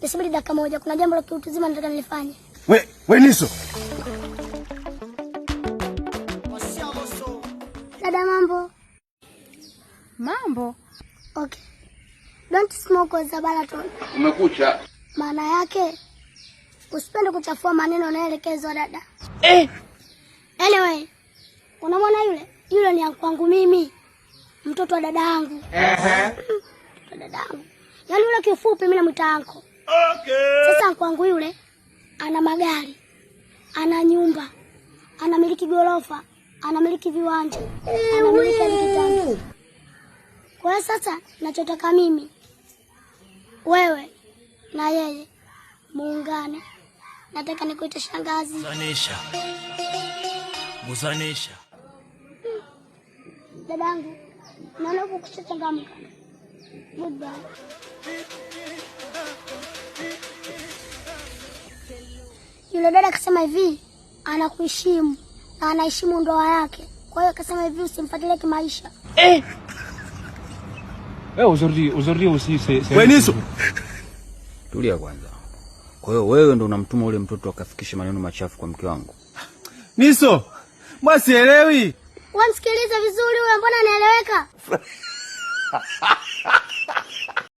Nisubiri dakika moja, kuna jambo la kiutu zima nataka nilifanye. We Niso. Dada, mambo? Mambo? Okay. Don't smoke with the balaton. Umekucha. Maana yake usipende kuchafua maneno unaelekezwa dada. Anyway, unamwona yule? Yule ni kwangu mimi. Mtoto wa dada yangu. Dada yangu. Yaani yule kifupi mimi namuita anko. Okay. Sasa kwangu yule ana magari, ana nyumba, anamiliki gorofa, anamiliki viwanja, anamiliki kitanda. Kwa hiyo sasa nachotaka mimi, wewe na yeye muungane. Nataka nikuite shangazi. Muzanisha. Dadangu, naona uko kuchangamka. Goodbye. Yule dada akasema hivi, anakuheshimu na anaheshimu ndoa yake. Kwa hiyo akasema hivi, usimfuatilie kimaisha. Aujourd'hui aussi c'est We Niso. Tulia kwanza. Kwa hiyo wewe ndo unamtuma ule mtoto akafikisha maneno machafu kwa mke wangu? Niso, mwasielewi. Wamsikilize vizuri huyo, mbona anaeleweka?